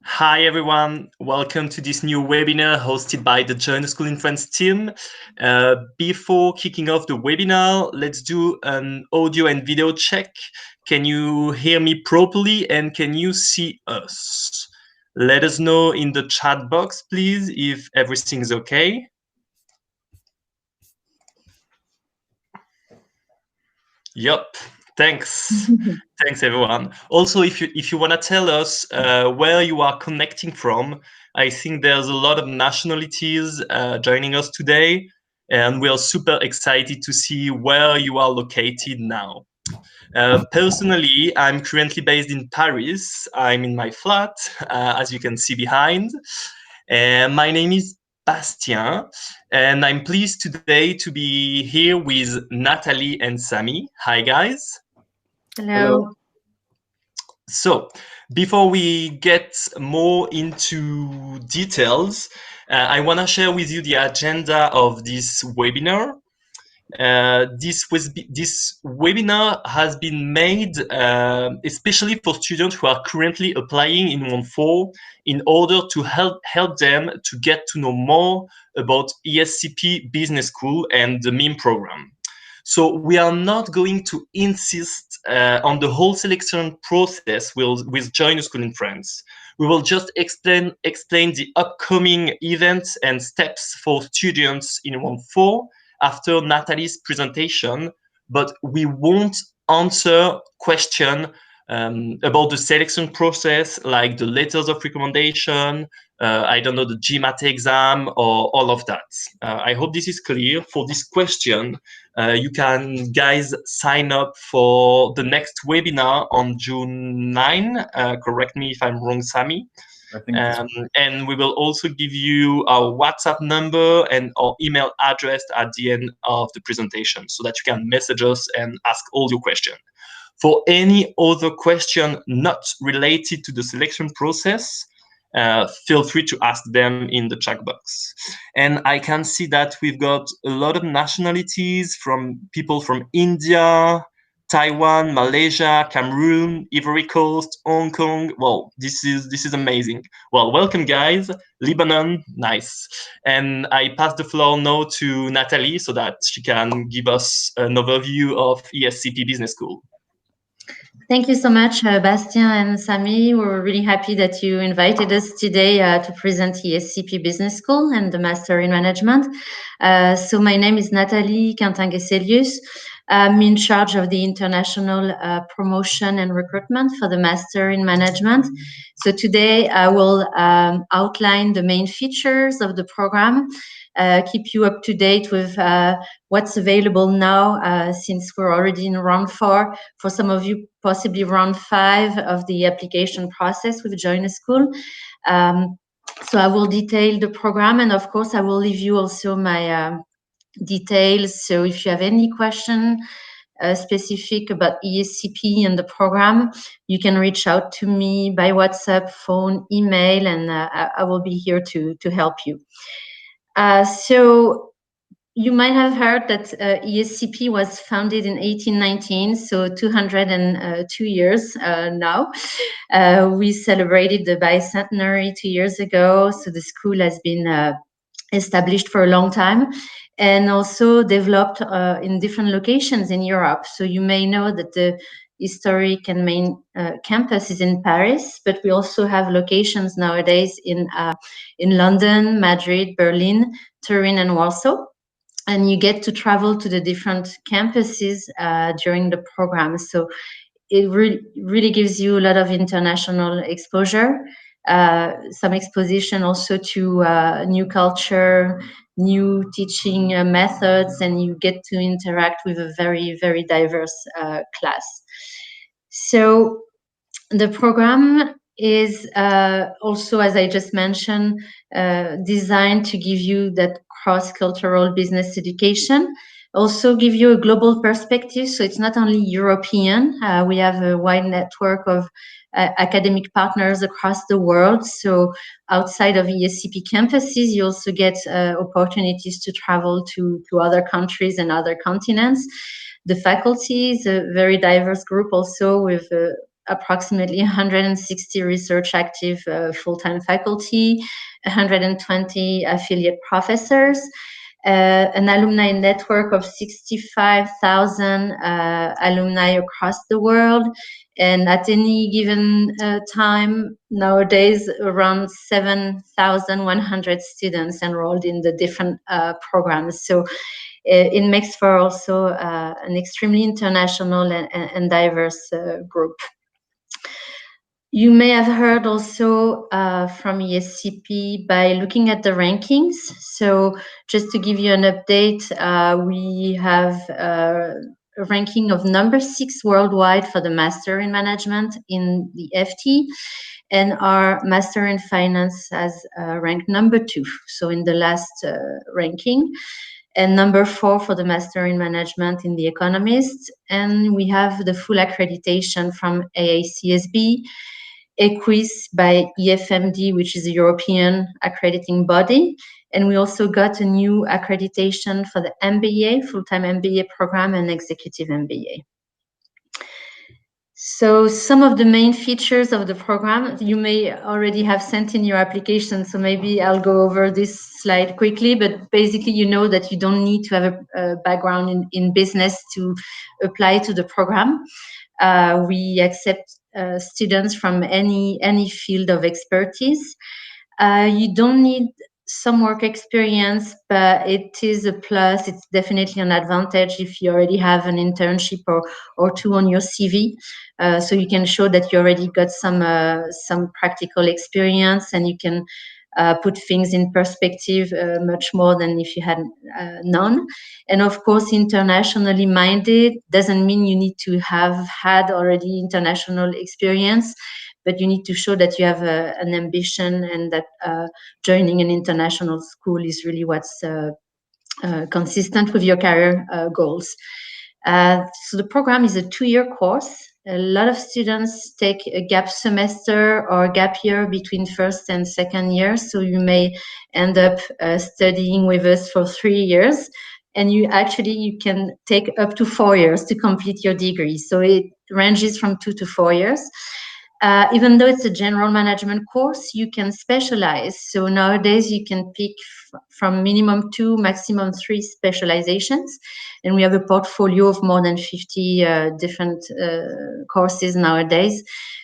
Hi everyone, welcome to this new webinar hosted by the Join the School in France team. Before kicking off the webinar, let's do an audio and video check. Can you hear me properly and can you see us? Let us know in the chat box, please, if everything is okay. Yup, thanks. Thanks, everyone. Also, if you want to tell us where you are connecting from, I think there's a lot of nationalities joining us today, and we are super excited to see where you are located now. Personally, I'm currently based in Paris. I'm in my flat, as you can see behind. And my name is Bastien, and I'm pleased today to be here with Natalie and Sami. Hi, guys. Hello. So, before we get more into details, I want to share with you the agenda of this webinar. This webinar has been made especially for students who are currently applying in 1-4 in order to help them to get to know more about ESCP Business School and the MEM program. So we are not going to insist on the whole selection process with Join the School in France. We will just explain the upcoming events and steps for students in 1-4 after Natalie's presentation, but we won't answer questions about the selection process, like the letters of recommendation, I don't know, the GMAT exam, or all of that. I hope this is clear. For this question, you can, guys, sign up for the next webinar on June 9. Correct me if I'm wrong, Sami. And we will also give you our WhatsApp number and our email address at the end of the presentation so that you can message us and ask all your questions. For any other question not related to the selection process, feel free to ask them in the chat box. And I can see that we've got a lot of nationalities, from people from India, Taiwan, Malaysia, Cameroon, Ivory Coast, Hong Kong. Well, this is amazing. Well, welcome, guys. Lebanon, nice. And I pass the floor now to Natalie so that she can give us an overview of ESCP Business School. Thank you so much, Bastien and Sami. We're really happy that you invited us today to present ESCP Business School and the Master in Management. So my name is Natalie Quintin-Geselius. I'm in charge of the international promotion and recruitment for the Master in Management. So today I will outline the main features of the program, keep you up to date with what's available now, since we're already in round 4. For some of you, possibly round 5 of the application process with Join a School. So I will detail the program, and of course I will leave you also my details. So if you have any question specific about ESCP and the program, you can reach out to me by WhatsApp, phone, email, and I will be here to help you. So you might have heard that ESCP was founded in 1819, so 202 years now. We celebrated the bicentenary 2 years ago, so the school has been established for a long time and also developed in different locations in Europe. So you may know that the historic and main campus is in Paris, but we also have locations nowadays in London, Madrid, Berlin, Turin, and Warsaw. And you get to travel to the different campuses during the program. So it really gives you a lot of international exposure, some exposition also to new culture, new teaching methods, and you get to interact with a very, very diverse class. So the program is also, as I just mentioned, designed to give you that cross-cultural business education, also give you a global perspective. So it's not only European. We have a wide network of academic partners across the world. So outside of ESCP campuses, you also get opportunities to travel to other countries and other continents. The faculty is a very diverse group also, with approximately 160 research active full-time faculty, 120 affiliate professors, an alumni network of 65,000 alumni across the world. And at any given time, nowadays, around 7,100 students enrolled in the different programs. So it makes for also an extremely international and diverse group. You may have heard also from ESCP by looking at the rankings. So just to give you an update, we have a ranking of number 6 worldwide for the Master in Management in the FT, and our Master in Finance has ranked number 2, so in the last ranking, and number 4 for the Master in Management in the Economist. And we have the full accreditation from AACSB, EQUIS by EFMD, which is a European accrediting body. And we also got a new accreditation for the MBA, full-time MBA program, and executive MBA. So some of the main features of the program you may already have sent in your application, so maybe I'll go over this slide quickly, but basically you know that you don't need to have a background in business to apply to the program. We accept students from any field of expertise. You don't need some work experience, but it is a plus. It's definitely an advantage if you already have an internship or two on your CV. So you can show that you already got some practical experience, and you can put things in perspective much more than if you had none. And of course, internationally minded doesn't mean you need to have had already international experience, but you need to show that you have an ambition, and that joining an international school is really what's consistent with your career goals. So the program is a 2-year course. A lot of students take a gap semester or gap year between first and second year, so you may end up studying with us for 3 years, and you can take up to 4 years to complete your degree. So it ranges from 2 to 4 years. Even though it's a general management course, you can specialize. So nowadays you can pick from minimum 2, maximum 3 specializations. And we have a portfolio of more than 50 different courses nowadays.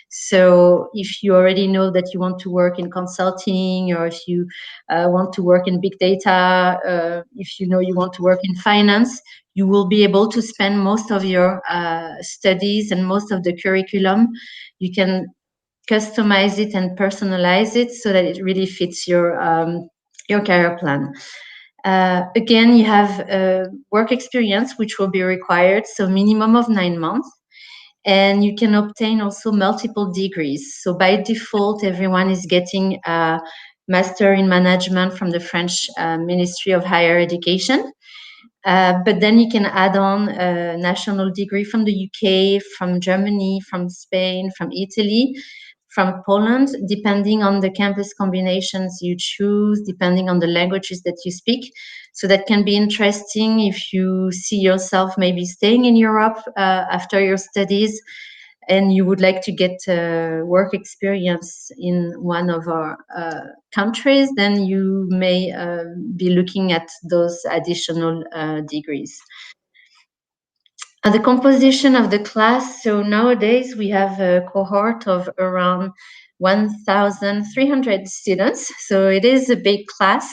So if you already know that you want to work in consulting, or if you want to work in big data, if you know you want to work in finance, you will be able to spend most of your studies and most of the curriculum. You can customize it and personalize it so that it really fits your career plan. Again, you have work experience, which will be required, so minimum of 9 months. And you can obtain also multiple degrees. So by default, everyone is getting a Master in Management from the French Ministry of Higher Education. But then you can add on a national degree from the UK, from Germany, from Spain, from Italy, from Poland, depending on the campus combinations you choose, depending on the languages that you speak. So that can be interesting if you see yourself maybe staying in Europe after your studies, and you would like to get work experience in one of our countries, then you may be looking at those additional degrees. The composition of the class. So nowadays we have a cohort of around 1,300 students. So it is a big class.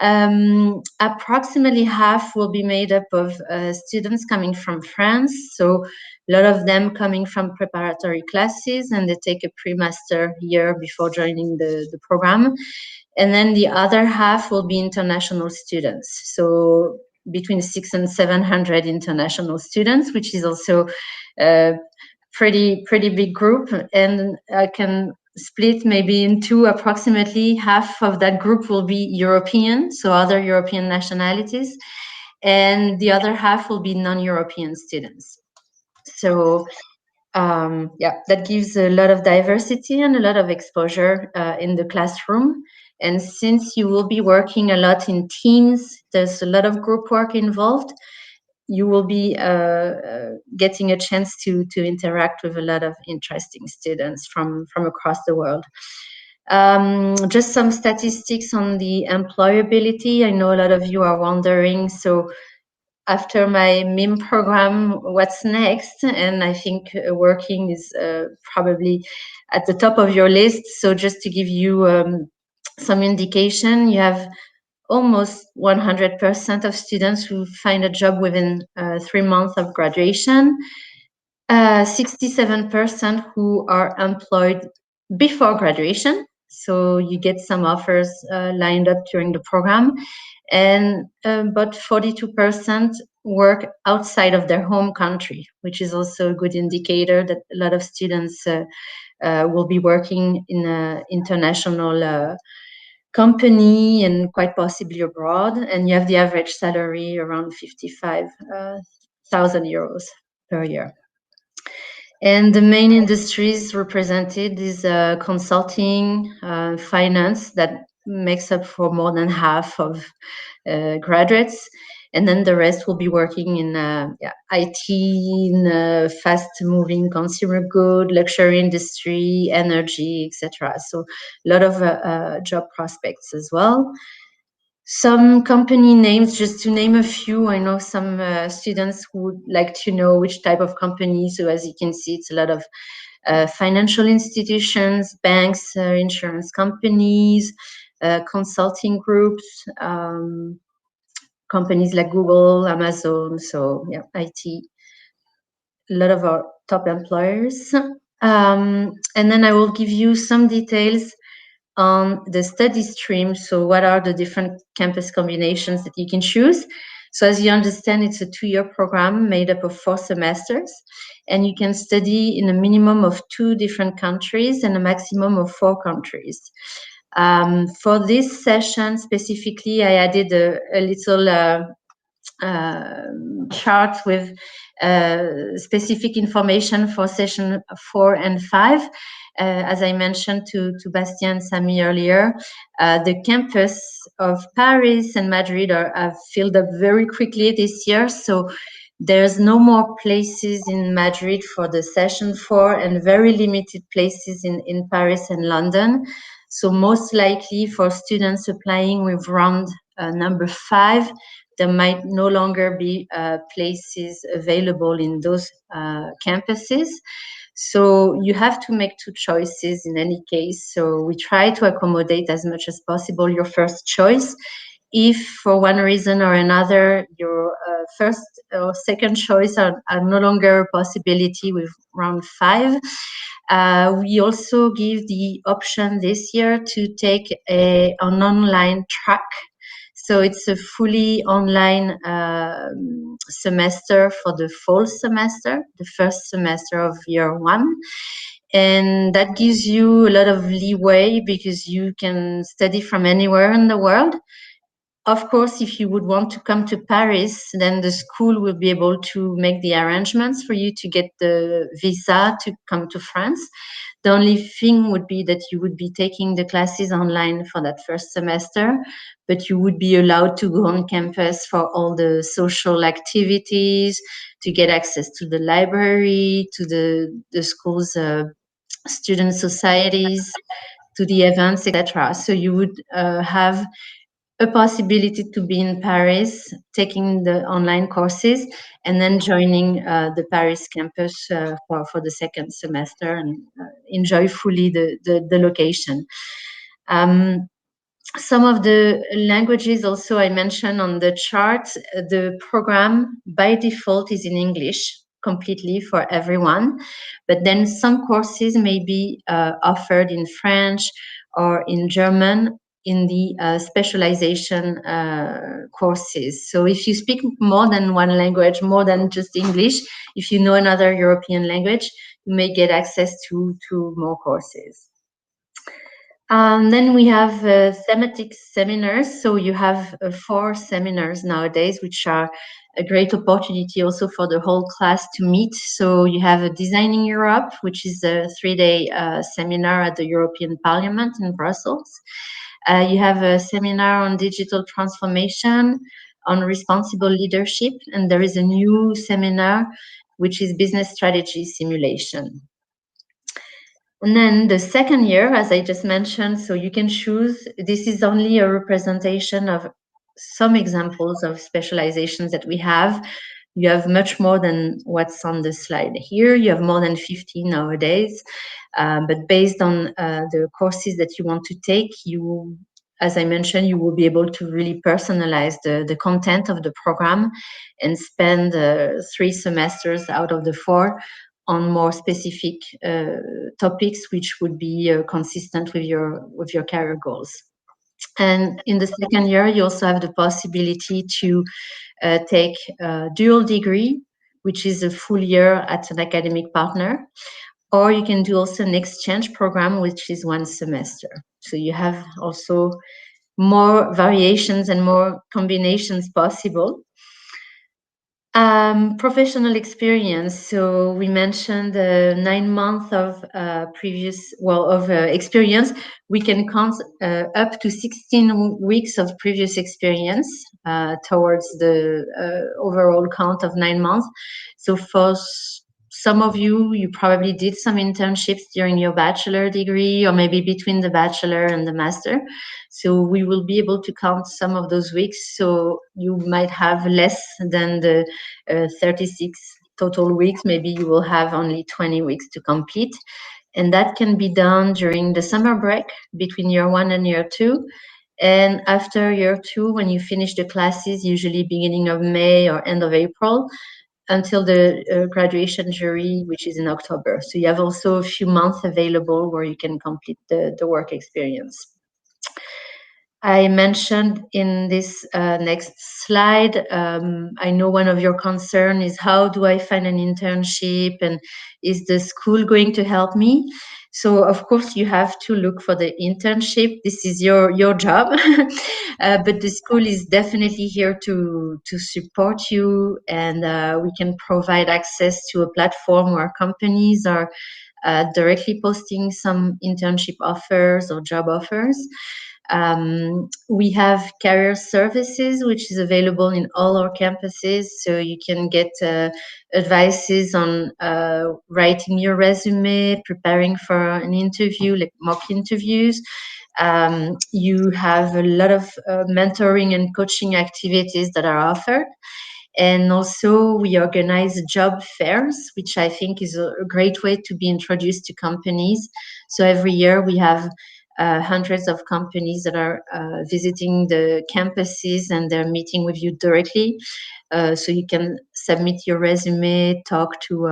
Approximately half will be made up of students coming from France. So a lot of them coming from preparatory classes, and they take a pre-master year before joining the program. And then the other half will be international students. So between 600 and 700 international students, which is also a pretty big group. And I can split maybe in two. Approximately half of that group will be European, so other European nationalities, and the other half will be non-European students. So that gives a lot of diversity and a lot of exposure in the classroom. And since you will be working a lot in teams, there's a lot of group work involved. you will be getting a chance to interact with a lot of interesting students from across the world. Just some statistics on the employability. I know a lot of you are wondering, so after my MIM program, what's next? And I think working is probably at the top of your list. So just to give you some indication, you have almost 100% of students who find a job within 3 months of graduation, 67% who are employed before graduation. So you get some offers lined up during the program, and but 42% work outside of their home country, which is also a good indicator that a lot of students will be working in an international company and quite possibly abroad. And you have the average salary around 55,000 euros per year. And the main industries represented is consulting, finance, that makes up for more than half of graduates. And then the rest will be working in IT, in fast-moving consumer good, luxury industry, energy, etc. So a lot of job prospects as well. Some company names, just to name a few. I know some students who would like to know which type of company. So as you can see, it's a lot of financial institutions, banks, insurance companies, consulting groups, companies like Google, Amazon. So yeah, IT, a lot of our top employers. And then I will give you some details on the study stream. So what are the different campus combinations that you can choose? So as you understand, it's a 2-year program made up of 4 semesters, and you can study in a minimum of 2 different countries and a maximum of 4 countries. For this session specifically, I added a little chart with specific information for session 4 and 5. As I mentioned to Bastien and Sami earlier, the campus of Paris and Madrid have filled up very quickly this year. So there's no more places in Madrid for the session 4 and very limited places in Paris and London. So most likely for students applying with round number 5, there might no longer be places available in those campuses. So you have to make 2 choices in any case. So we try to accommodate as much as possible your first choice. If for one reason or another your first or second choice are no longer a possibility with round 5, we also give the option this year to take an online track. So it's a fully online semester for the fall semester, the first semester of year 1. And that gives you a lot of leeway because you can study from anywhere in the world. Of course, if you would want to come to Paris, then the school will be able to make the arrangements for you to get the visa to come to France. The only thing would be that you would be taking the classes online for that first semester, but you would be allowed to go on campus for all the social activities, to get access to the library, to the school's student societies, to the events, etc. So you would have a possibility to be in Paris, taking the online courses, and then joining the Paris campus for the second semester and enjoy fully the location. Some of the languages also I mentioned on the chart, the program by default is in English completely for everyone, but then some courses may be offered in French or in German in the specialization courses. So if you speak more than one language, more than just English, if you know another European language, you may get access to more courses. Then we have thematic seminars. So you have 4 seminars nowadays, which are a great opportunity also for the whole class to meet. So you have a Designing Europe, which is a 3-day seminar at the European Parliament in Brussels. You have a seminar on digital transformation, on responsible leadership, and there is a new seminar which is business strategy simulation. And then the second year, as I just mentioned, so you can choose, this is only a representation of some examples of specializations that we have. You have much more than what's on the slide here. You have more than 15 nowadays. But based on the courses that you want to take, you, as I mentioned, you will be able to really personalize the content of the program and spend 3 semesters out of the 4 on more specific topics, which would be consistent with your career goals. And in the second year, you also have the possibility to take a dual degree, which is a full year at an academic partner, or you can do also an exchange program, which is 1 semester. So you have also more variations and more combinations possible. Professional experience. So we mentioned 9 months of experience. We can count up to 16 weeks of previous experience towards the overall count of 9 months. So for some of you, you probably did some internships during your bachelor degree, or maybe between the bachelor and the master. So we will be able to count some of those weeks. So you might have less than the 36 total weeks. Maybe you will have only 20 weeks to complete. And that can be done during the summer break between year 1 and year 2. And after year 2, when you finish the classes, usually beginning of May or end of April, until the graduation jury, which is in October. So you have also a few months available where you can complete the work experience. I mentioned in this next slide, I know one of your concerns is how do I find an internship, and is the school going to help me? So of course you have to look for the internship. This is your job, but the school is definitely here to support you, and we can provide access to a platform where companies are directly posting some internship offers or job offers. We have career services, which is available in all our campuses. So you can get advices on writing your resume, preparing for an interview, like mock interviews. You have a lot of mentoring and coaching activities that are offered. And also we organize job fairs, which I think is a great way to be introduced to companies. So every year we have hundreds of companies that are visiting the campuses, and they're meeting with you directly. So you can submit your resume, talk to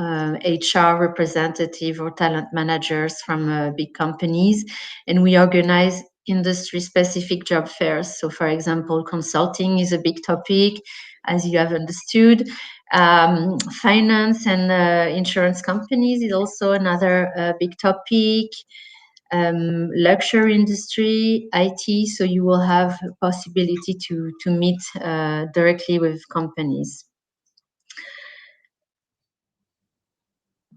HR representative or talent managers from big companies, and we organize industry-specific job fairs. So, for example, consulting is a big topic, as you have understood. Finance and insurance companies is also another big topic. Luxury industry, IT, so you will have a possibility to meet directly with companies.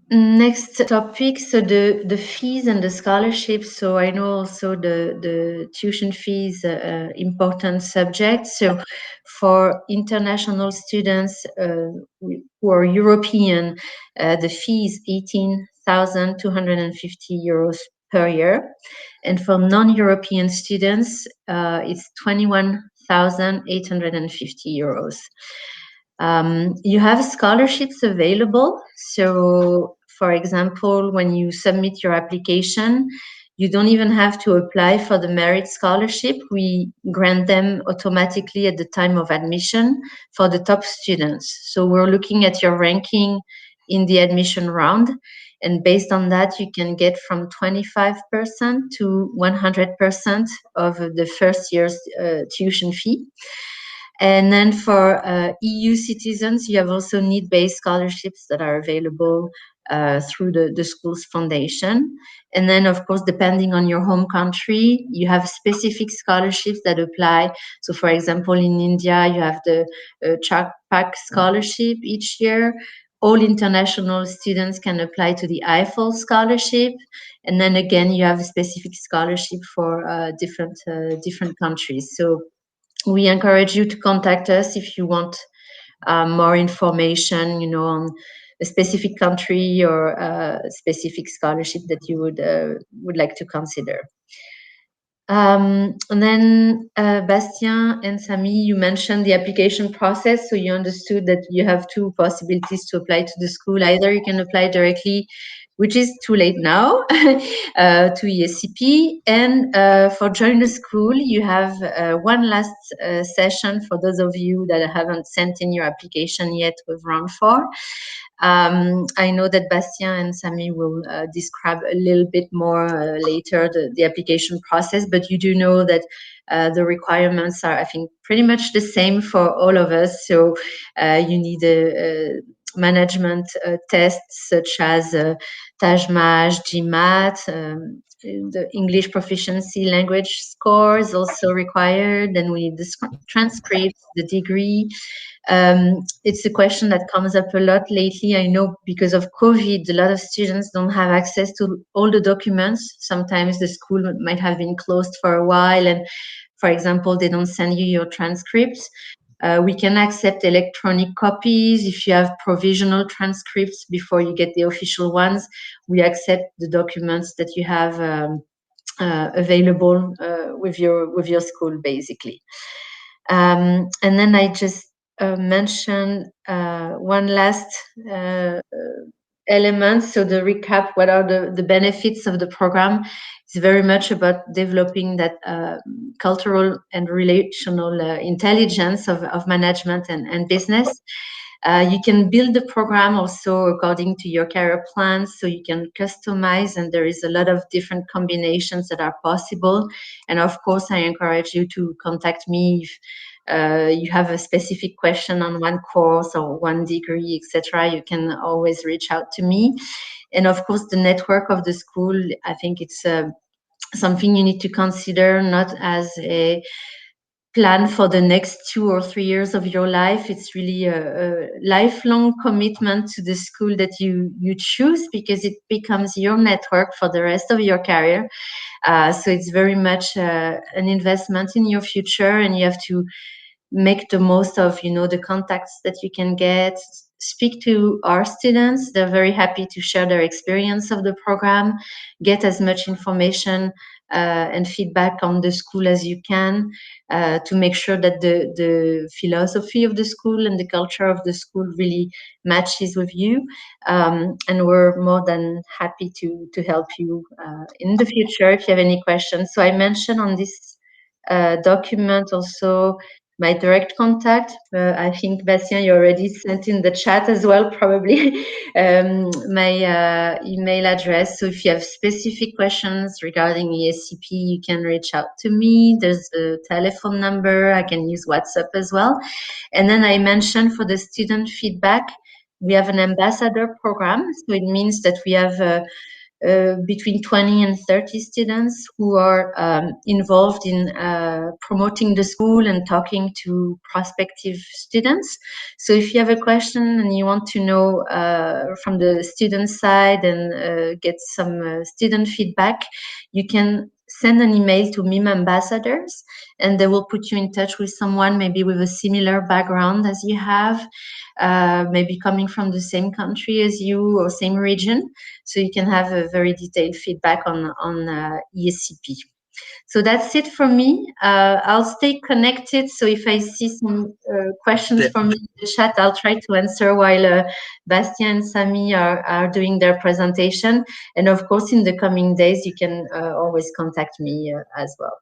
Next topic, so the fees and the scholarships. So I know also the tuition fees important subject. So for international students who are European, the fee is 18,250 euros per year. And for non-European students, it's 21,850 euros. You have scholarships available. So, for example, when you submit your application, you don't even have to apply for the merit scholarship. We grant them automatically at the time of admission for the top students. So we're looking at your ranking in the admission round. And based on that, you can get from 25% to 100% of the first year's tuition fee. And then for EU citizens, you have also need-based scholarships that are available through the school's foundation. And then, of course, depending on your home country, you have specific scholarships that apply. So, for example, in India, you have the Chak-Pak scholarship each year. All international students can apply to the Eiffel scholarship. And then again, you have a specific scholarship for different countries. So we encourage you to contact us if you want more information, on a specific country or a specific scholarship that you would like to consider. And then Bastien and Sami, you mentioned the application process. So you understood that you have two possibilities to apply to the school. Either you can apply directly, which is too late now, to ESCP. And for join the school, you have one last session for those of you that haven't sent in your application yet with round 4. I know that Bastien and Sami will describe a little bit more later the application process, but you do know that the requirements are, I think, pretty much the same for all of us. So you need a management tests such as TAJMAJ, GMAT, the English proficiency language score is also required. Then we need the transcripts, the degree. It's a question that comes up a lot lately. I know because of COVID, a lot of students don't have access to all the documents. Sometimes the school might have been closed for a while, and for example, they don't send you your transcripts. We can accept electronic copies. If you have provisional transcripts before you get the official ones, we accept the documents that you have available with your school, basically. And then I just mention one last element. So the recap, what are the benefits of the program? It's very much about developing that cultural and relational intelligence of management and business. You can build the program also according to your career plans, so you can customize, and there is a lot of different combinations that are possible. And of course, I encourage you to contact me if you have a specific question on one course or one degree, etc. You can always reach out to me. And of course, the network of the school, I think it's something you need to consider, not as a plan for the next 2 or 3 years of your life. It's really a lifelong commitment to the school that you choose, because it becomes your network for the rest of your career. So it's very much an investment in your future, and you have to make the most of the contacts that you can get. Speak to our students. They're very happy to share their experience of the program. Get as much information and feedback on the school as you can, to make sure that the philosophy of the school and the culture of the school really matches with you. And we're more than happy to help you in the future if you have any questions. So I mentioned on this document also my direct contact. I think, Bastien, you already sent in the chat as well, probably, my email address. So if you have specific questions regarding ESCP, you can reach out to me. There's a telephone number. I can use WhatsApp as well. And then I mentioned for the student feedback, we have an ambassador program. So it means that we have between 20 and 30 students who are involved in promoting the school and talking to prospective students. So if you have a question and you want to know from the student side and get some student feedback, you can send an email to MIM ambassadors, and they will put you in touch with someone maybe with a similar background as you have, maybe coming from the same country as you or same region, so you can have a very detailed feedback on ESCP. So that's it from me. I'll stay connected. So if I see some questions from in the chat, I'll try to answer while Bastien and Sami are doing their presentation. And of course, in the coming days, you can always contact me as well.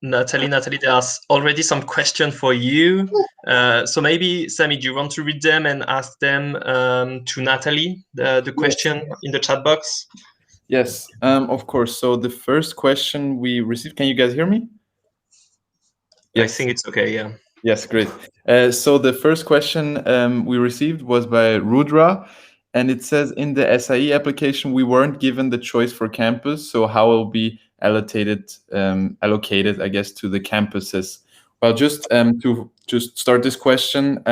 Natalie, there's already some question for you. So maybe, Sami, do you want to read them and ask them to Natalie, the question in the chat box? Yes, of course. So the first question we received, can you guys hear me? Yes. I think it's okay, yeah. Yes, great. So the first question we received was by Rudra, and it says, in the SIE application, we weren't given the choice for campus, so how will be allocated, I guess, to the campuses? Well, just to start this question,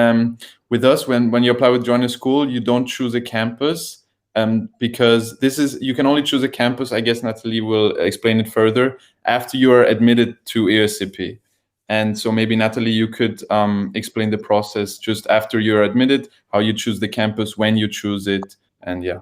with us, when you apply with Join a School, you don't choose a campus. Because you can only choose a campus, I guess Natalie will explain it further, after you are admitted to ESCP. And so maybe Natalie, you could explain the process just after you're admitted, how you choose the campus, when you choose it, and yeah.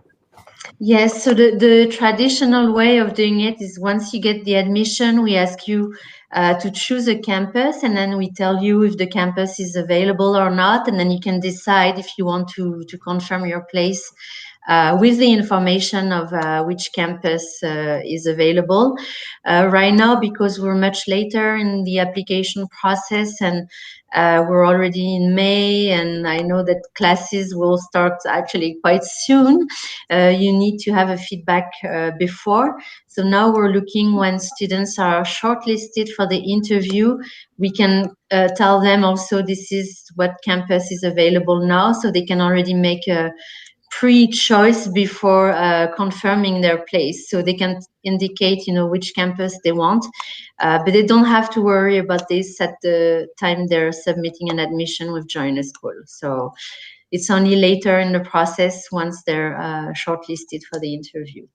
Yes, so the traditional way of doing it is once you get the admission, we ask you to choose a campus, and then we tell you if the campus is available or not, and then you can decide if you want to confirm your place with the information of which campus is available. Right now, because we're much later in the application process and we're already in May, and I know that classes will start actually quite soon. You need to have a feedback before. So now we're looking when students are shortlisted for the interview, we can tell them also this is what campus is available now, so they can already make a pre-choice before confirming their place, so they can indicate which campus they want, but they don't have to worry about this at the time they're submitting an admission with Join a School. So it's only later in the process once they're shortlisted for the interview.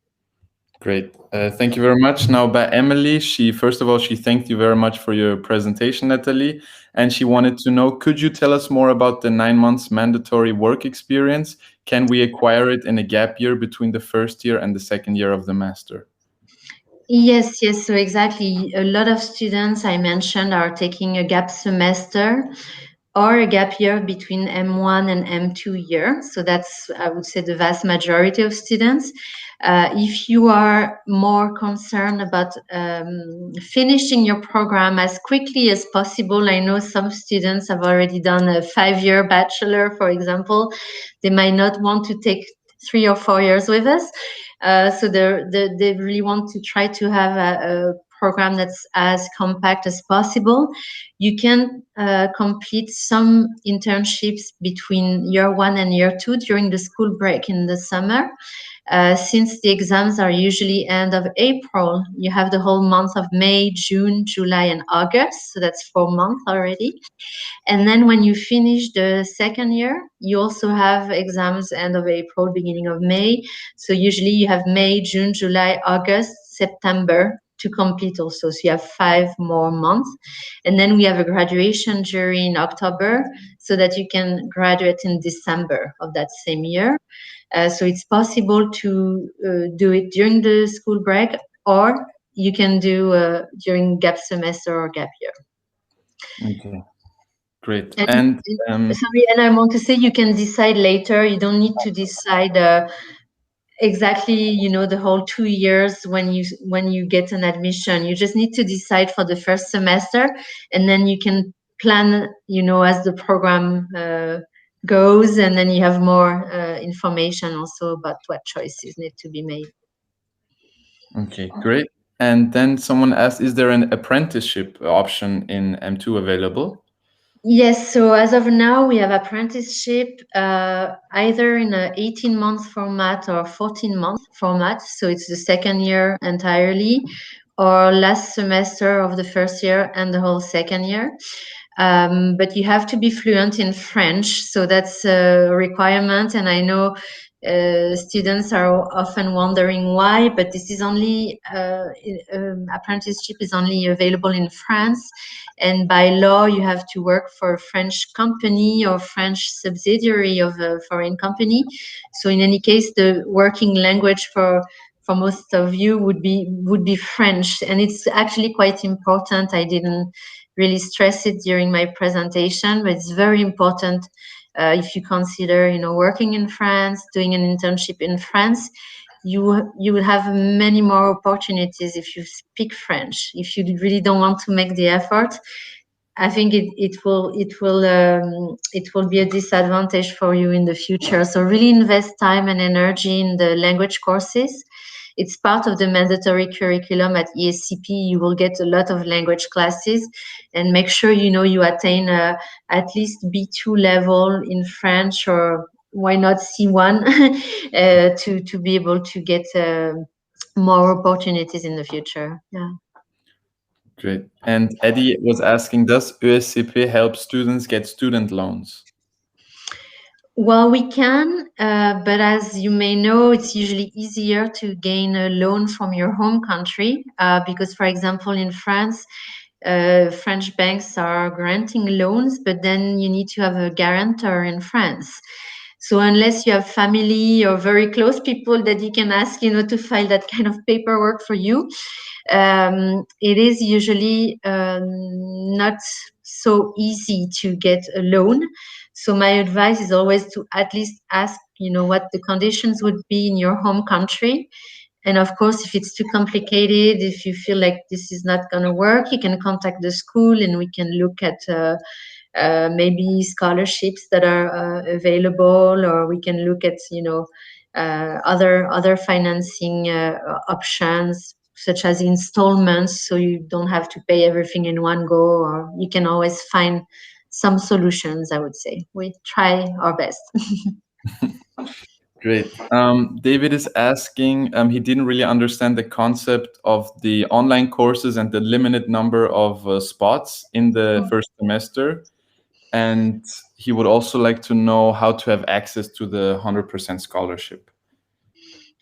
Great. Thank you very much. Now by Emily, first of all, she thanked you very much for your presentation, Natalie. And she wanted to know, could you tell us more about the 9 months mandatory work experience? Can we acquire it in a gap year between the first year and the second year of the master? Yes, so exactly. A lot of students I mentioned are taking a gap semester or a gap year between M1 and M2 year. So that's, I would say, the vast majority of students. If you are more concerned about finishing your program as quickly as possible, I know some students have already done a 5-year bachelor, for example. They might not want to take 3 or 4 years with us. So they really want to try to have a program that's as compact as possible. You can complete some internships between year 1 and year 2 during the school break in the summer. Since the exams are usually end of April, you have the whole month of May, June, July, and August. So that's 4 months already. And then when you finish the second year, you also have exams end of April, beginning of May. So usually you have May, June, July, August, September to complete also. So you have 5 more months. And then we have a graduation jury in October so that you can graduate in December of that same year. So it's possible to do it during the school break, or you can do during gap semester or gap year. Okay, great. And sorry, and I want to say you can decide later. You don't need to decide exactly, the whole 2 years when you get an admission. You just need to decide for the first semester, and then you can plan, as the program goes, and then you have more information also about what choices need to be made. Okay, great. And then someone asked, is there an apprenticeship option in M2 available? Yes, so as of now, we have apprenticeship either in an 18-month format or 14-month format. So it's the second year entirely, or last semester of the first year and the whole second year. But you have to be fluent in French. So that's a requirement. And I know students are often wondering why, but this is only, apprenticeship is only available in France. And by law, you have to work for a French company or French subsidiary of a foreign company. So in any case, the working language for most of you would be French. And it's actually quite important. I didn't really stress it during my presentation, but it's very important if you consider, working in France, doing an internship in France. You will have many more opportunities if you speak French. If you really don't want to make the effort, I think it will be a disadvantage for you in the future. So really invest time and energy in the language courses. It's part of the mandatory curriculum at ESCP. You will get a lot of language classes, and make sure you attain at least B2 level in French, or why not C1 to be able to get more opportunities in the future. Yeah. Great. And Eddie was asking, does ESCP help students get student loans? Well, we can, but as you may know, it's usually easier to gain a loan from your home country because, for example, in France, French banks are granting loans, but then you need to have a guarantor in France. So unless you have family or very close people that you can ask, to file that kind of paperwork for you, it is usually not so easy to get a loan. So my advice is always to at least ask, what the conditions would be in your home country. And of course, if it's too complicated, if you feel like this is not going to work, you can contact the school and we can look at maybe scholarships that are available, or we can look at other financing options, such as installments, so you don't have to pay everything in one go, or you can always find some solutions. I would say we try our best. Great. David is asking, he didn't really understand the concept of the online courses and the limited number of spots in the first semester. And he would also like to know how to have access to the 100% scholarship.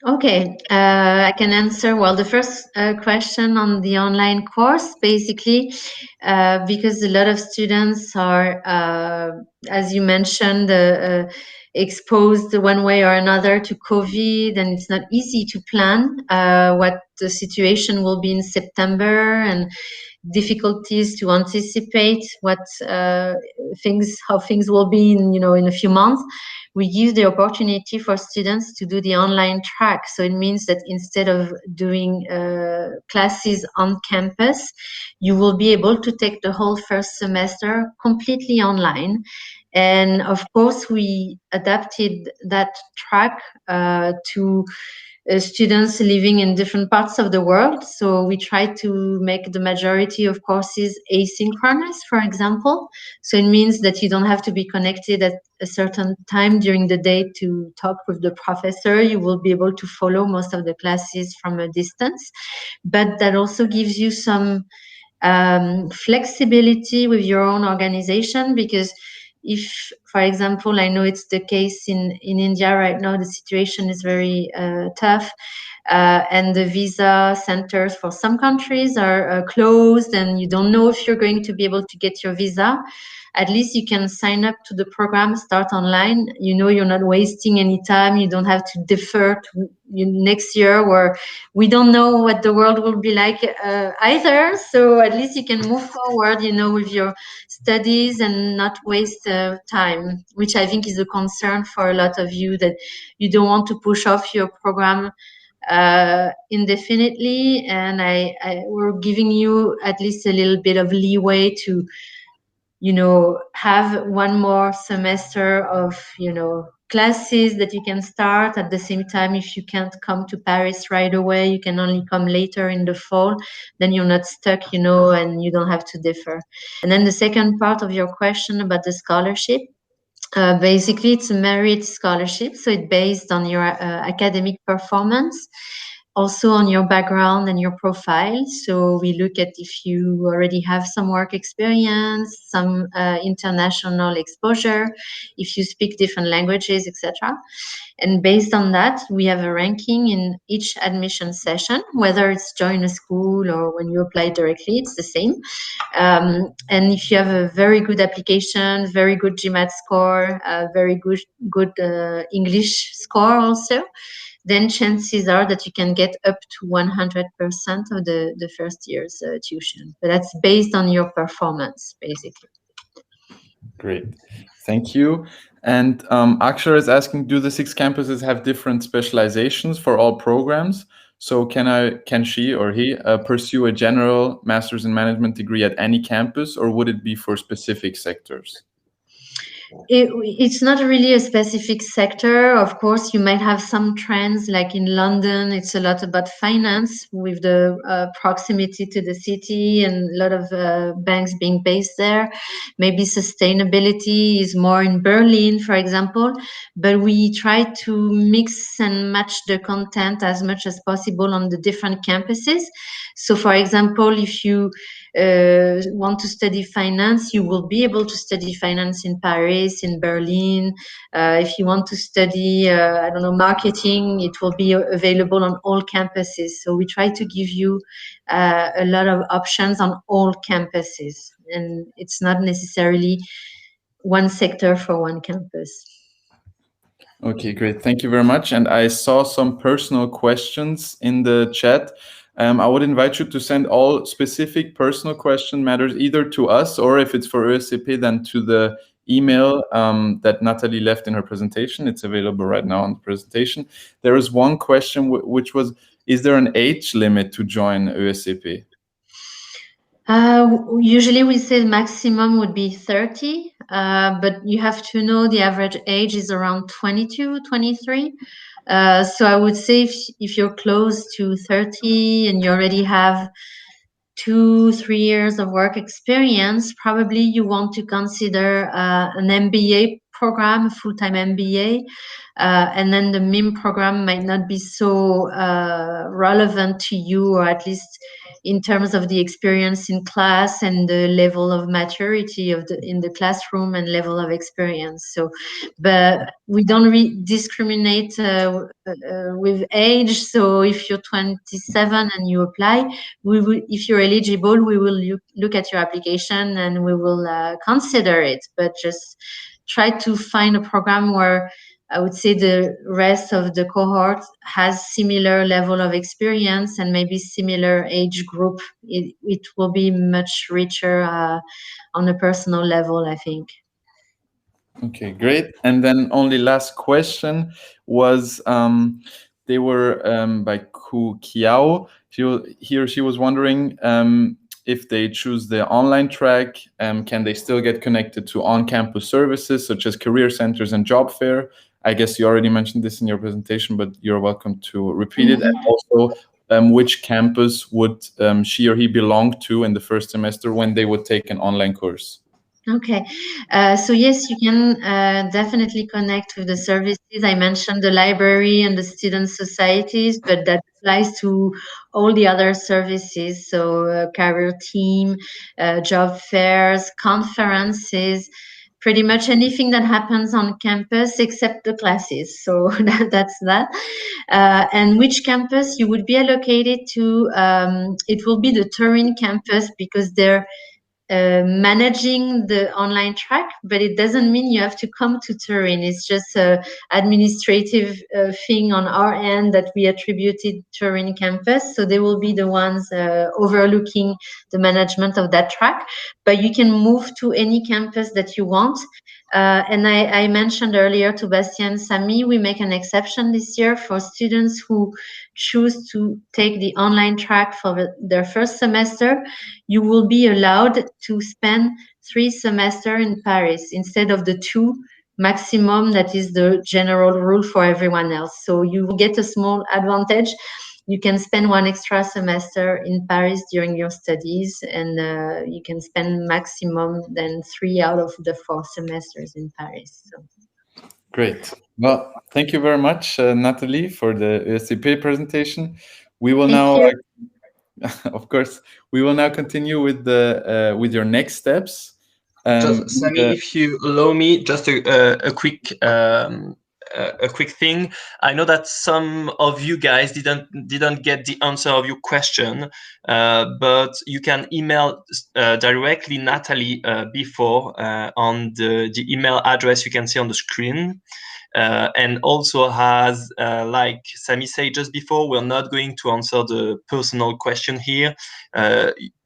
Okay, I can answer. Well, the first question on the online course, basically, because a lot of students are, as you mentioned, exposed one way or another to COVID, and it's not easy to plan what the situation will be in September, and difficulties to anticipate what how things will be in a few months. We give the opportunity for students to do the online track. So it means that instead of doing classes on campus, you will be able to take the whole first semester completely online. And of course, we adapted that track to students living in different parts of the world. So we try to make the majority of courses asynchronous, for example. So it means that you don't have to be connected at a certain time during the day to talk with the professor. You will be able to follow most of the classes from a distance. But that also gives you some flexibility with your own organization, because if, for example, I know it's the case in India right now, the situation is very tough, and the visa centers for some countries are closed, and you don't know if you're going to be able to get your visa. At least you can sign up to the program, start online. You're not wasting any time. You don't have to defer to next year, where we don't know what the world will be like either. So at least you can move forward, with your studies and not waste time, which I think is a concern for a lot of you, that you don't want to push off your program indefinitely. And we're giving you at least a little bit of leeway to have one more semester of classes that you can start at the same time. If you can't come to Paris right away, you can only come later in the fall, then you're not stuck, and you don't have to defer. And then the second part of your question about the scholarship, basically it's a merit scholarship, so it's based on your academic performance, also on your background and your profile. So we look at if you already have some work experience, some international exposure, if you speak different languages, etc. And based on that, we have a ranking in each admission session, whether it's join a school or when you apply directly, it's the same. And if you have a very good application, very good GMAT score, very good English score also, then chances are that you can get up to 100% of the first year's tuition. But that's based on your performance, basically. Great. Thank you. And Akshar is asking, do the 6 campuses have different specializations for all programs? So can she or he pursue a general master's in management degree at any campus, or would it be for specific sectors? It's not really a specific sector. Of course, you might have some trends, like in London, it's a lot about finance with the proximity to the city and a lot of banks being based there. Maybe sustainability is more in Berlin, for example, but we try to mix and match the content as much as possible on the different campuses. So, for example, if you want to study finance, you will be able to study finance in Paris, Paris, in Berlin. If you want to study, I don't know, marketing, it will be available on all campuses. So we try to give you a lot of options on all campuses, and it's not necessarily one sector for one campus. Okay, great. Thank you very much. And I saw some personal questions in the chat. I would invite you to send all specific personal question matters either to us, or if it's for ESCP, then to the email that Natalie left in her presentation. It's available right now on the presentation. There is one question which was, is there an age limit to join ESCP? Usually we say the maximum would be 30, but you have to know the average age is around 22, 23. So I would say if you're close to 30 and you already have 2-3 years of work experience, probably you want to consider an MBA program, a full-time MBA, and then the MIM program might not be so relevant to you, or at least in terms of the experience in class and the level of maturity in the classroom and level of experience. So, but we don't discriminate with age. So if you're 27 and you apply, we will, if you're eligible, we will look at your application and we will consider it. But just try to find a program where I would say the rest of the cohort has similar level of experience and maybe similar age group. It will be much richer on a personal level, I think. Okay, great. And then only last question was, they were by Ku Kiao. He or she was wondering if they choose the online track, can they still get connected to on-campus services such as career centers and job fair? I guess you already mentioned this in your presentation, but you're welcome to repeat it. And also, which campus would she or he belong to in the first semester when they would take an online course? Okay, so yes, you can definitely connect with the services. I mentioned the library and the student societies, but that applies to all the other services. So career team, job fairs, conferences, pretty much anything that happens on campus except the classes. So that's that. And which campus you would be allocated to, it will be the Turin campus because they're managing the online track, but it doesn't mean you have to come to Turin. It's just an administrative thing on our end that we attributed Turin campus. So they will be the ones overlooking the management of that track. But you can move to any campus that you want. And I mentioned earlier to Bastien Sami, we make an exception this year for students who choose to take the online track for their first semester. You will be allowed to spend 3 semesters in Paris instead of the 2 maximum that is the general rule for everyone else. So you will get a small advantage. You can spend 1 extra semester in Paris during your studies, and you can spend maximum then 3 out of the 4 semesters in Paris. So. Great. Well, thank you very much, Natalie, for the ESCP presentation. We will now, of course, we will now continue with the with your next steps. Just, Sami, if you allow me, just a quick thing. I know that some of you guys didn't get the answer of your question, but you can email directly Natalie before on the email address you can see on the screen. And also, as like Sami said just before, we're not going to answer the personal question here.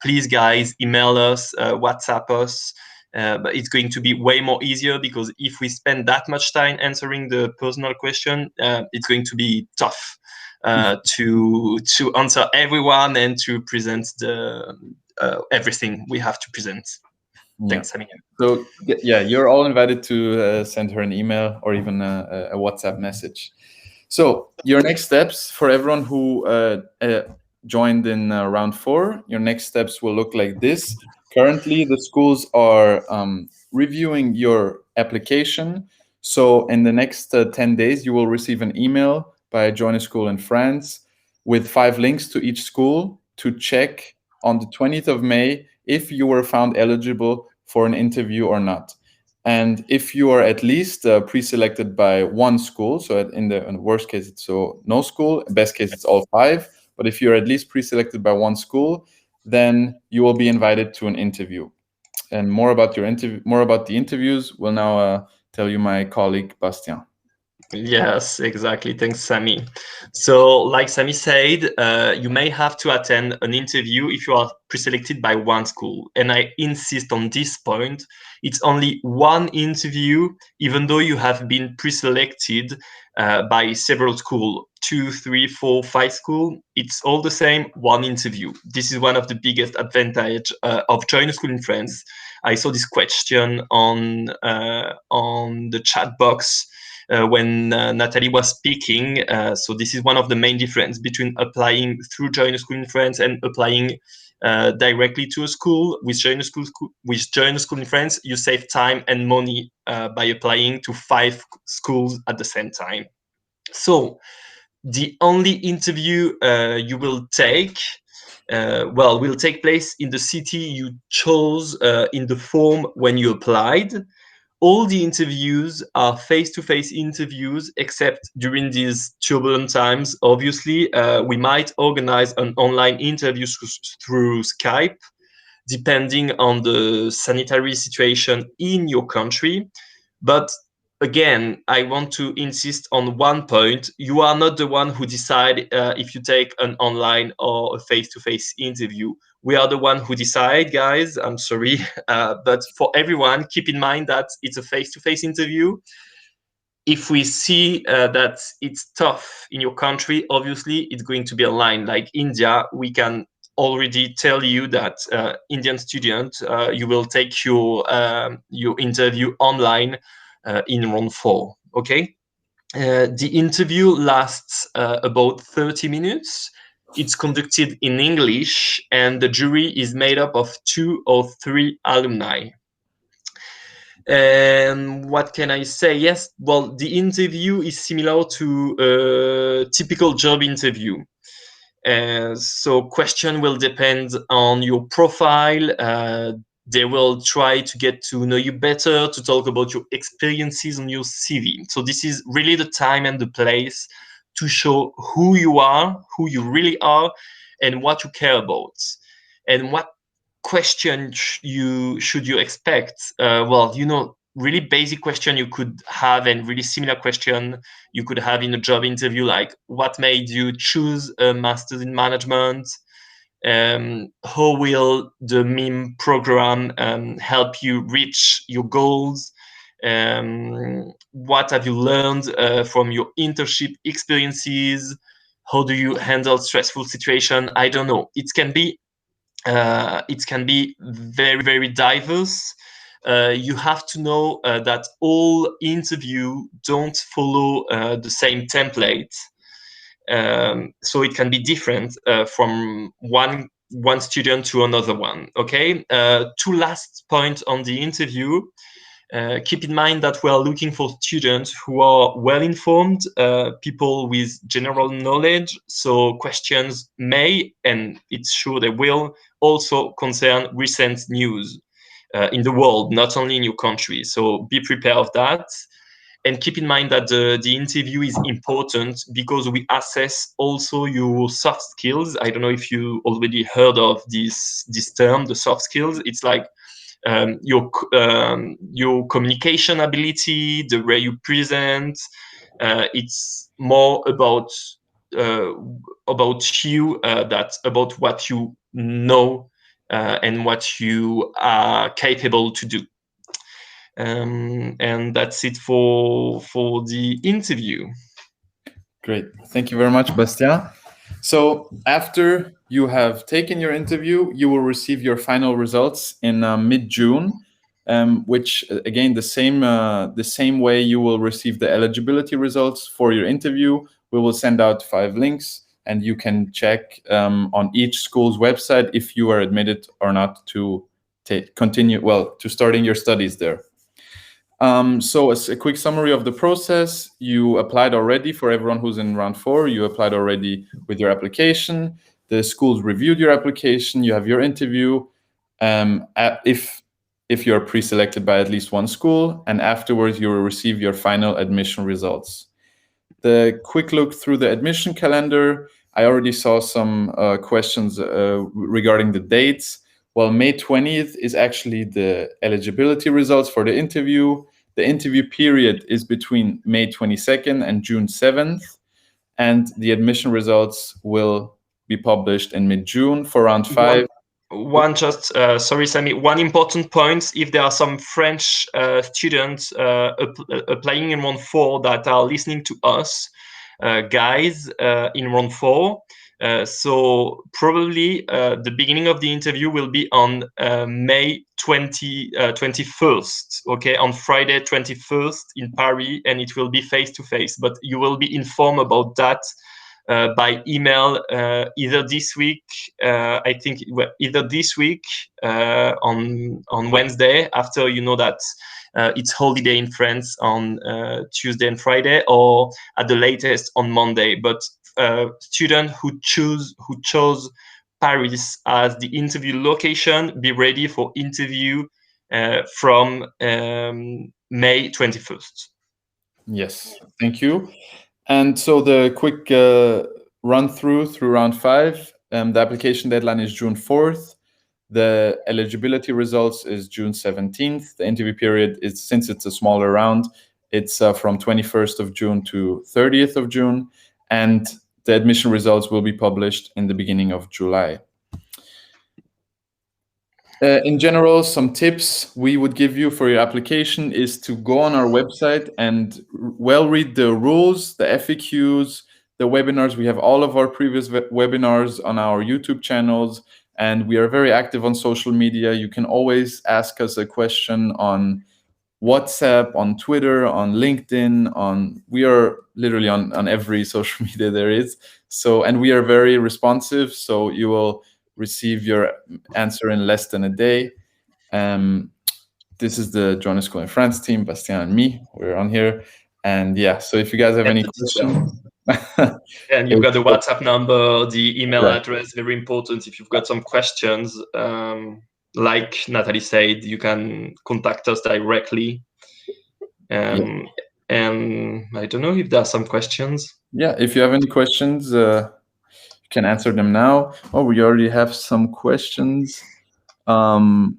Please, guys, email us, WhatsApp us. But it's going to be way more easier, because if we spend that much time answering the personal question, it's going to be tough to answer everyone and to present the everything we have to present. Thanks, Sami. So yeah, you're all invited to send her an email or even a WhatsApp message. So your next steps for everyone who joined in round 4, your next steps will look like this. Currently, the schools are reviewing your application. So in the next 10 days, you will receive an email by Join a School in France with 5 links to each school to check on the 20th of May if you were found eligible for an interview or not. And if you are at least pre-selected by one school, so in the worst case it's so no school, in best case it's all 5, but if you're at least pre-selected by one school, then you will be invited to an interview. And more about the interviews will now tell you my colleague Bastien. Yes, exactly. Thanks, Sami. So, like Sami said, you may have to attend an interview if you are preselected by one school. And I insist on this point. It's only one interview, even though you have been preselected by several schools, 2, 3, 4, 5 schools. It's all the same, one interview. This is one of the biggest advantage of joining a school in France. I saw this question on the chat box when Nathalie was speaking. So this is one of the main difference between applying through Join a School in France and applying directly to a school. With Join a School in France, you save time and money by applying to 5 schools at the same time. So the only interview you will take will take place in the city you chose in the form when you applied. All the interviews are face-to-face interviews, except during these turbulent times. Obviously, we might organize an online interview through Skype, depending on the sanitary situation in your country. But again, I want to insist on one point. You are not the one who decide if you take an online or a face-to-face interview. We are the one who decide, guys. I'm sorry. But for everyone, keep in mind that it's a face-to-face interview. If we see that it's tough in your country, obviously it's going to be online. Like India, we can already tell you that Indian student, you will take your interview online in round 4. Okay. The interview lasts about 30 minutes. It's conducted in English, and the jury is made up of 2 or 3 alumni. And what can I say? Yes, well, the interview is similar to a typical job interview. So question will depend on your profile. They will try to get to know you better, to talk about your experiences on your CV. So this is really the time and the place to show who you really are, and what you care about, and what question should you expect. Really basic question you could have, and really similar question you could have in a job interview, like what made you choose a master's in management? How will the MIM program help you reach your goals? What have you learned from your internship experiences? How do you handle stressful situation? I don't know. It can be very, very diverse. You have to know that all interview don't follow the same template. So it can be different from one student to another one. Okay. 2 last points on the interview. Keep in mind that we are looking for students who are well-informed, people with general knowledge. So questions may, and it's sure they will, also concern recent news in the world, not only in your country. So be prepared of that. And keep in mind that the interview is important because we assess also your soft skills. I don't know if you already heard of this term, the soft skills. It's like your communication ability, the way you present. It's more about you, that about what you know and what you are capable to do. And that's it for the interview. Great. Thank you very much, Bastien. So after you have taken your interview, you will receive your final results in mid-June, which again, the same way you will receive the eligibility results for your interview. We will send out 5 links, and you can check on each school's website if you are admitted or not to to starting your studies there. So as a quick summary of the process, you applied already. For everyone who's in round 4, you applied already with your application. The schools reviewed your application. You have your interview. If if you're pre-selected by at least one school, and afterwards you will receive your final admission results. The quick look through the admission calendar, I already saw some questions regarding the dates. Well, May 20th is actually the eligibility results for the interview. The interview period is between May 22nd and June 7th, and the admission results will be published in mid-June for round 5. Sorry, Sammy, one important point: if there are some French students applying in round 4 that are listening to us, guys, in round 4, so probably the beginning of the interview will be on May 21st, okay, on Friday 21st in Paris, and it will be face-to-face, but you will be informed about that by email either this week, I think either this week on Wednesday, after you know that it's holiday in France on Tuesday and Friday, or at the latest on Monday. But students who chose Paris as the interview location, be ready for interview from May 21st. Yes, thank you. And so the quick run through round 5, the application deadline is June 4th. The eligibility results is June 17th. The interview period is, since it's a smaller round, it's from 21st of June to 30th of June. And the admission results will be published in the beginning of July. In general, some tips we would give you for your application is to go on our website and well read the rules, the FAQs, the webinars. We have all of our previous webinars on our YouTube channels, and we are very active on social media. You can always ask us a question on WhatsApp, on Twitter, on LinkedIn. We are literally on every social media there is. So, and we are very responsive, so you will receive your answer in less than a day. This is the Join a School in France team, Bastien and me. We're on here. And yeah, so if you guys have any questions. And you've got the WhatsApp number, the email address, very important. If you've got some questions, like Natalie said, you can contact us directly. And I don't know if there are some questions. Yeah, if you have any questions, you can answer them now. Oh, we already have some questions. I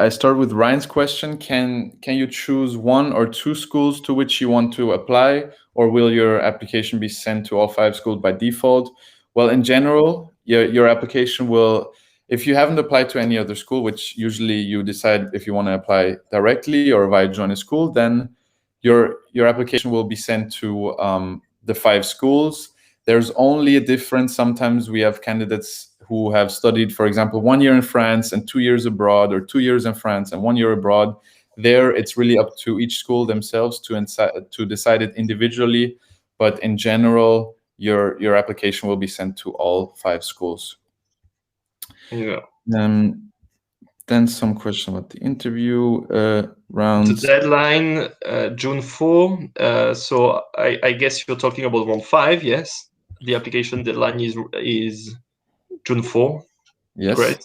start with Ryan's question. Can you choose one or two schools to which you want to apply, or will your application be sent to all 5 schools by default? Well, in general, your application will, if you haven't applied to any other school, which usually you decide if you want to apply directly or via Join a School, then your application will be sent to the 5 schools. There's only a difference. Sometimes we have candidates who have studied, for example, 1 year in France and 2 years abroad, or 2 years in France and 1 year abroad. There, it's really up to each school themselves to decide it individually. But in general, your application will be sent to all 5 schools. Yeah. Then some question about the interview rounds. The deadline, June 4. So I guess you're talking about round 5, yes? The application deadline is June 4. Yes. Great.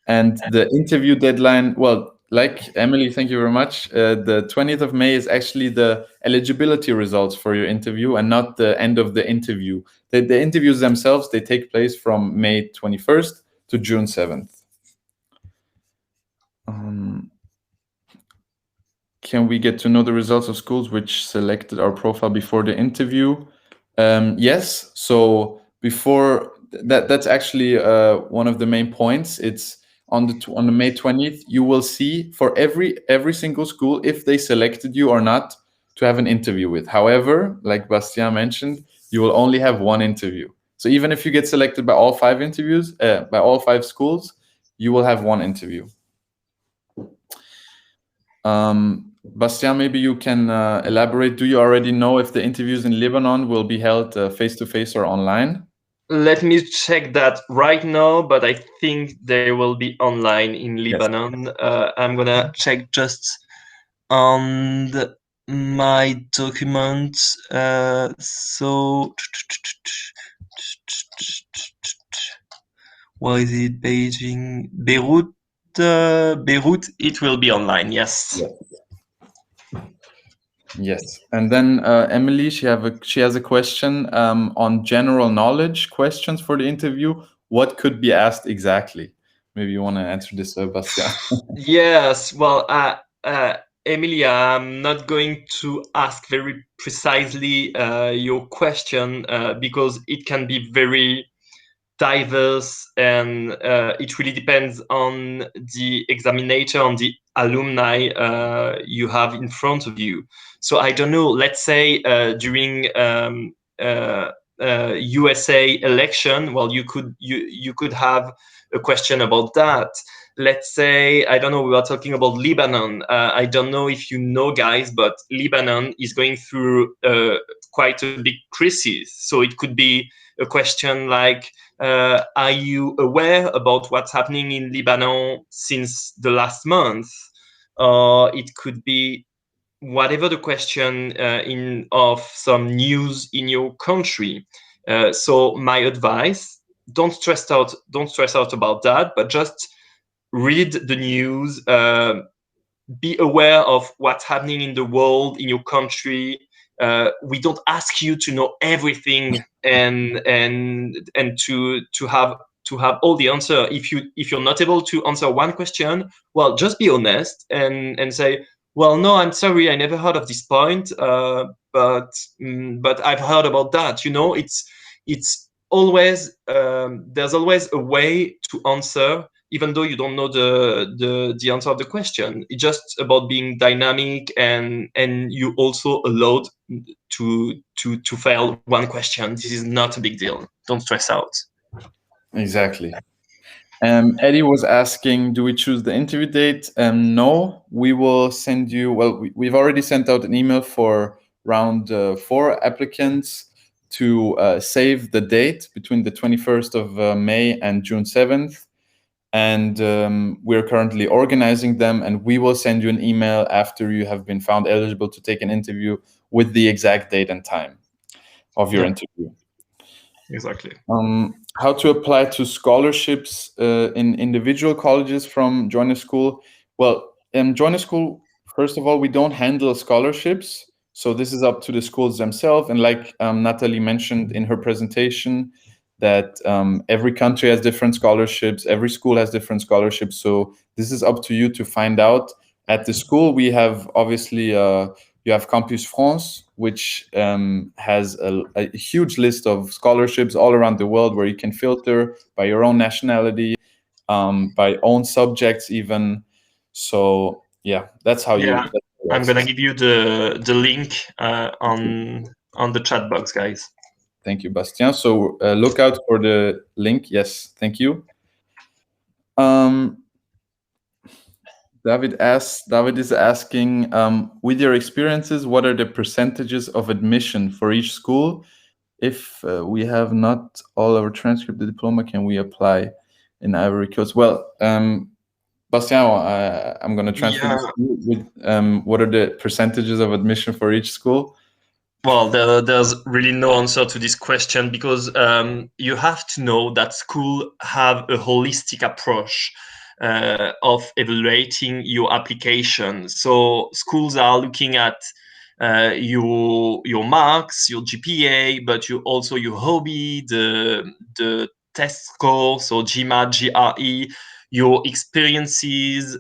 And the interview deadline, well, like Emily, thank you very much. The 20th of May is actually the eligibility results for your interview, and not the end of the interview. The interviews themselves, they take place from May 21st to June 7th. Can we get to know the results of schools which selected our profile before the interview? Yes. So before that's actually one of the main points. It's on the May 20th. You will see for every single school if they selected you or not to have an interview with. However, like Bastien mentioned, you will only have one interview. So even if you get selected by all 5 interviews, by all 5 schools, you will have one interview. Bastien, maybe you can elaborate. Do you already know if the interviews in Lebanon will be held face-to-face or online? Let me check that right now, but I think they will be online in Lebanon. Yes. I'm gonna check just on my document. So What is it? Beijing, Beirut. Beirut. It will be online. Yes. Yes. And then Emily, she has a question on general knowledge questions for the interview. What could be asked exactly? Maybe you want to answer this, Bastien. Yes. Well, Emilia, I'm not going to ask very precisely your question because it can be very diverse, and it really depends on the examinator, on the alumni you have in front of you. So I don't know, let's say during USA election, well, you could have a question about that. Let's say, I don't know, we are talking about Lebanon. I don't know if you know, guys, but Lebanon is going through quite a big crisis. So it could be a question like, are you aware about what's happening in Lebanon since the last month? Or it could be whatever the question in of some news in your country. So my advice: don't stress out. Don't stress out about that, but just read the news. Be aware of what's happening in the world, in your country. We don't ask you to know everything and to have all the answer. If you're not able to answer one question, well, just be honest and say, well, no, I'm sorry, I never heard of this point, but I've heard about that. You know, it's always there's always a way to answer, even though you don't know the answer of the question. It's just about being dynamic, and you also allowed to fail one question. This is not a big deal. Don't stress out. Exactly. Eddie was asking, do we choose the interview date? No, we will send you, well, we've already sent out an email for round 4 applicants to save the date between the 21st of May and June 7th. And we're currently organizing them, and we will send you an email after you have been found eligible to take an interview with the exact date and time of your interview. Exactly. How to apply to scholarships in individual colleges from Joiner School? Well, Joiner School, first of all, we don't handle scholarships. So this is up to the schools themselves. And like Natalie mentioned in her presentation, that every country has different scholarships, every school has different scholarships. So this is up to you to find out. At the school, we have obviously you have Campus France, which has a huge list of scholarships all around the world, where you can filter by your own nationality, by own subjects even. So yeah, that's how you. Yeah, I'm gonna give you the link on the chat box, guys. Thank you, Bastien. So look out for the link. Yes, thank you. David is asking, with your experiences, what are the percentages of admission for each school? If we have not all our transcript, the diploma, can we apply in Ivory Coast? Well, Bastien, I'm going to transfer this to you with what are the percentages of admission for each school? Well, there's really no answer to this question, because you have to know that schools have a holistic approach of evaluating your application. So schools are looking at your marks, your GPA, but also your hobby, the test score, so GMAT, GRE, your experiences,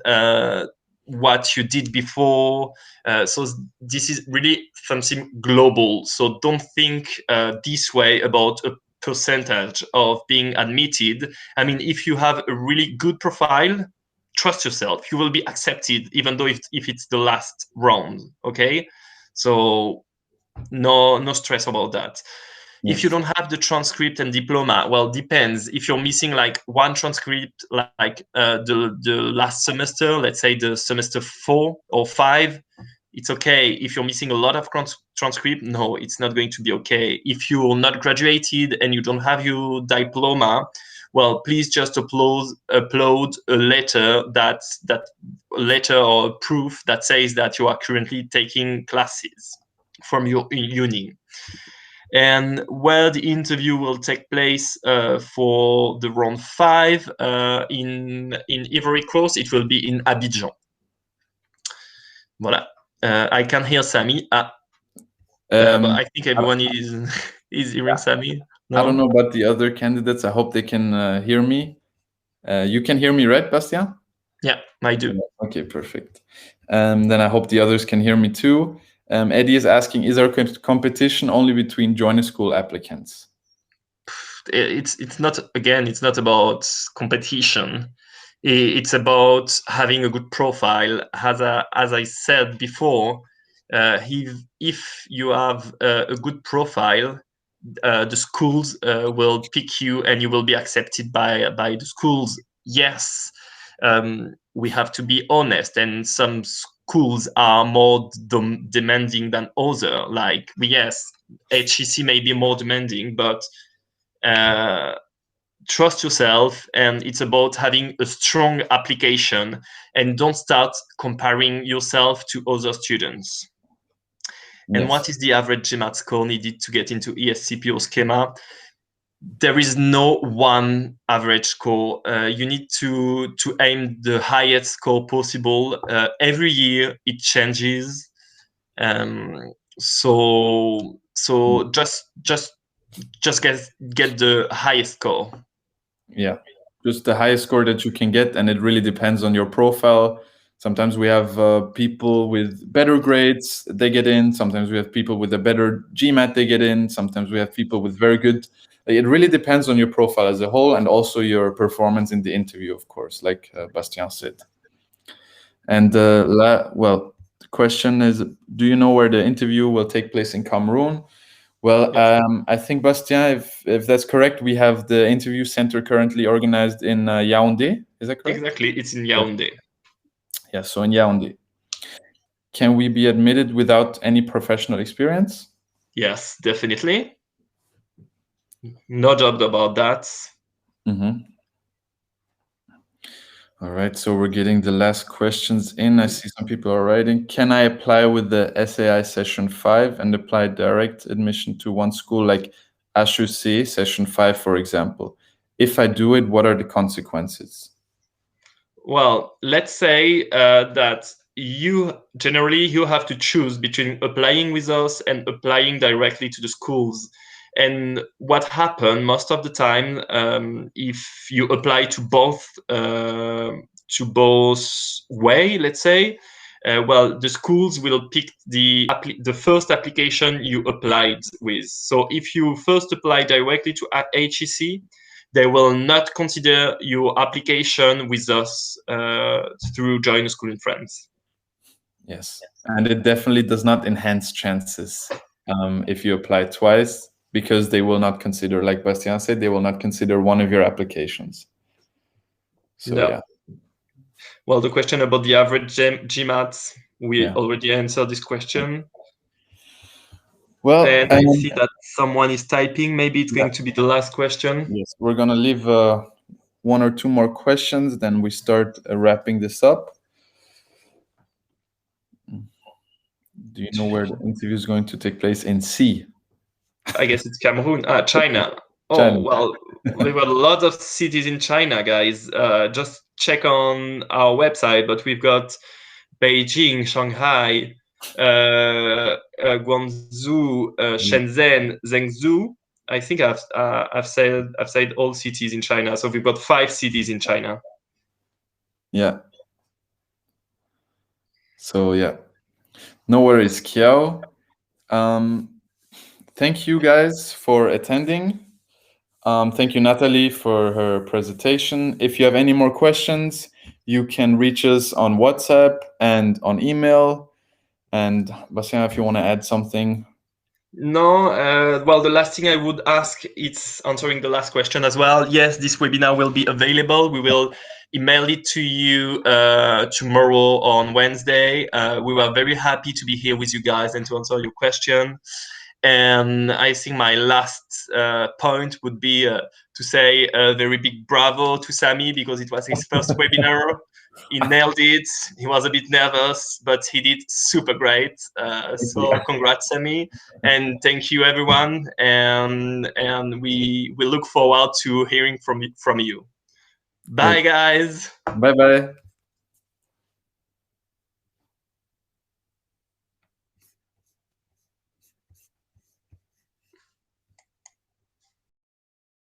what you did before. So this is really something global. So don't think this way about a percentage of being admitted. I mean, if you have a really good profile, trust yourself. You will be accepted, even though if it's the last round. Okay, so no stress about that. If you don't have the transcript and diploma, well, depends. If you're missing like one transcript, like the last semester, let's say the semester 4 or 5, it's okay. If you're missing a lot of transcript, no, it's not going to be okay. If you're not graduated and you don't have your diploma, well, please just upload a letter that letter or proof that says that you are currently taking classes from your uni. And where the interview will take place for the round 5 in Ivory Coast, it will be in Abidjan. Voilà. I can hear Sami. But I think everyone is hearing Sami. No? I don't know about the other candidates. I hope they can hear me. You can hear me, right, Bastien? Yeah, I do. Okay, perfect. Then I hope the others can hear me too. Eddie is asking, is there competition only between joiner school applicants? It's not, again, it's not about competition. It's about having a good profile. As I said before, if you have a good profile, the schools will pick you and you will be accepted by the schools. Yes, we have to be honest, and some schools are more demanding than other. Like, yes, HEC may be more demanding, but trust yourself, and it's about having a strong application, and don't start comparing yourself to other students. Yes. And what is the average GMAT score needed to get into ESCP or schema? There is no one average score. You need to aim the highest score possible. Every year it changes. So just get the highest score. Yeah, just the highest score that you can get, and it really depends on your profile. Sometimes we have people with better grades, they get in. Sometimes we have people with a better GMAT, they get in. Sometimes we have people with very good. It really depends on your profile as a whole, and also your performance in the interview, of course, like Bastien said. And well, the question is, do you know where the interview will take place in Cameroon? Well, Yes. I think, Bastien, if that's correct, we have the interview center currently organized in Yaoundé. Is that correct? Exactly, it's in Yaoundé. Yeah, so in Yaoundé. Can we be admitted without any professional experience? Yes, definitely. No doubt about that. Mm-hmm. All right, so we're getting the last questions in. I see some people are writing. Can I apply with the SAI session 5 and apply direct admission to one school like HEC session 5, for example? If I do it, what are the consequences? Well, let's say that you have to choose between applying with us and applying directly to the schools. And what happened most of the time, if you apply to both way, let's say, well, the schools will pick the first application you applied with. So if you first apply directly to HEC, they will not consider your application with us through Join a School in France. Yes, and it definitely does not enhance chances if you apply twice, because they will not consider, like Bastien said, they will not consider one of your applications. So No. yeah. Well, the question about the average GMAT, we already answered this question. Well, and I see that someone is typing. Maybe it's going to be the last question. Yes, we're gonna leave one or two more questions, then we start wrapping this up. Do you know where the interview is going to take place? In C? I guess it's Cameroon. China. Oh, China. well, there were a lot of cities in China, guys. Just check on our website, but we've got Beijing, Shanghai, Guangzhou, Shenzhen, Zhengzhou. I think I've said all cities in China. So we've got 5 cities in China. Yeah. So yeah, no worries, Kiao. Thank you guys for attending. Thank you, Natalie, for her presentation. If you have any more questions, you can reach us on WhatsApp and on email. And Bastien, if you want to add something. No, well, the last thing I would ask, it's answering the last question as well. Yes, this webinar will be available. We will email it to you tomorrow on Wednesday. We were very happy to be here with you guys and to answer your question. And I think my last point would be to say a very big bravo to Sami, because it was his first webinar. He nailed it. He was a bit nervous, but he did super great. So congrats, Sammy, and thank you, everyone. And we look forward to hearing from you. Bye, guys. Bye bye.